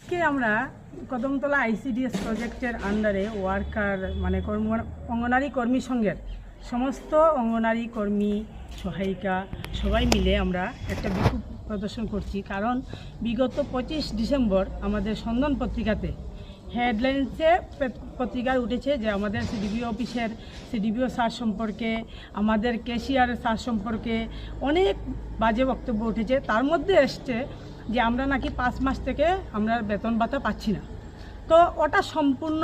আজকে আমরা কদমতলা আইসিডিএস প্রজেক্টের আন্ডারে ওয়ার্কার মানে অঙ্গনারী কর্মী সংঘের সমস্ত অঙ্গনারী কর্মী সহায়িকা সবাই মিলে আমরা একটা বিক্ষোভ প্রদর্শন করছি। কারণ বিগত 25 ডিসেম্বর আমাদের সন্ধান পত্রিকাতে হেডলাইন্সে পত্রিকায় উঠেছে যে আমাদের সিডিপিও স্যার সম্পর্কে, আমাদের ক্যাশিয়ার স্যার সম্পর্কে অনেক বাজে বক্তব্য উঠেছে। তার মধ্যে এসছে যে আমরা নাকি 5 মাস থেকে আমরা বেতন ভাতা পাচ্ছি না। তো ওটা সম্পূর্ণ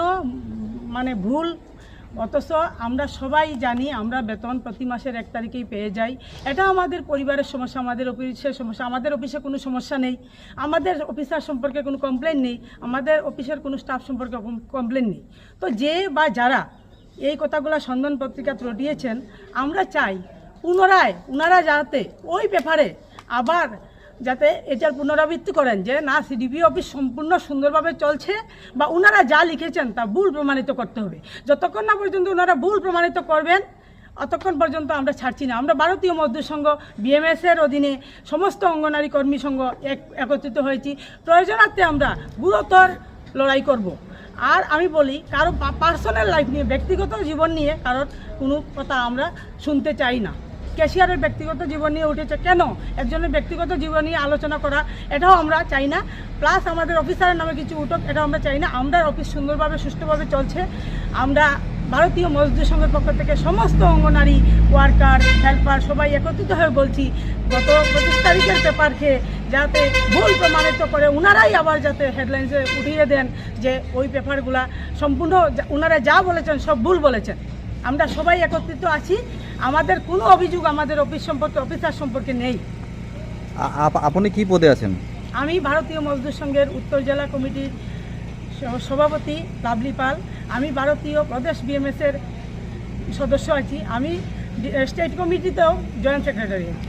মানে ভুল। অথচ আমরা সবাই জানি আমরা বেতন প্রতি মাসের 1 তারিখেই পেয়ে যাই। এটা আমাদের পরিবারের সমস্যা, আমাদের অফিসের সমস্যা। আমাদের অফিসে কোনো সমস্যা নেই, আমাদের অফিসার সম্পর্কে কোনো কমপ্লেন নেই, আমাদের অফিসের কোনো স্টাফ সম্পর্কে কমপ্লেন নেই। তো যে বা যারা এই কথাগুলো সন্ধান পত্রিকা রটিয়েছেন, আমরা চাই পুনরায় ওনারা যাতে ওই ব্যাপারে আবার যাতে এটার পুনরাবৃত্তি করেন যে না, সিডিপি অফিস সম্পূর্ণ সুন্দরভাবে চলছে বা ওনারা যা লিখেছেন তা ভুল প্রমাণিত করতে হবে। যতক্ষণ না পর্যন্ত ওনারা ভুল প্রমাণিত করবেন অতক্ষণ পর্যন্ত আমরা ছাড়ছি না। আমরা ভারতীয় মজদুর সংঘ বিএমএসের অধীনে সমস্ত অঙ্গনারী কর্মী সংঘ একত্রিত হয়েছি। প্রয়োজনার্থে আমরা গুরুতর লড়াই করব। আর আমি বলি, কারো পার্সোনাল লাইফ নিয়ে, ব্যক্তিগত জীবন নিয়ে কারোর কোনো কথা আমরা শুনতে চাই না। ক্যাশিয়ারের ব্যক্তিগত জীবন নিয়ে উঠেছে, কেন একজনের ব্যক্তিগত জীবন নিয়ে আলোচনা করা এটাও আমরা চাই না। প্লাস আমাদের অফিসারের নামে কিছু উঠুক এটাও আমরা চাই না। আমরা অফিস সুন্দরভাবে সুষ্ঠুভাবে চলছে। আমরা ভারতীয় মজদুর সংঘের পক্ষ থেকে সমস্ত অঙ্গনারী ওয়ার্কার হেল্পার সবাই একত্রিত হয়ে বলছি, গত 25 তারিখের পেপারকে যাতে ভুল প্রমাণিত করে ওনারাই আবার যাতে হেডলাইন্সে উঠিয়ে দেন যে ওই পেপারগুলা সম্পূর্ণ ওনারা যা বলেছেন সব ভুল বলেছেন। আমরা সবাই একত্রিত আছি। আমাদের কোনো অভিযোগ আমাদের অফিস সম্পর্কে, অফিসার সম্পর্কে নেই। আপনি কি পদে আছেন? আমি ভারতীয় মজদুর সংঘের উত্তর জেলা কমিটির সভাপতি লাভলি পাল। আমি ভারতীয় প্রদেশ বিএমএসের সদস্য আছি। আমি স্টেট কমিটিতেও জয়েন্ট সেক্রেটারি আছি।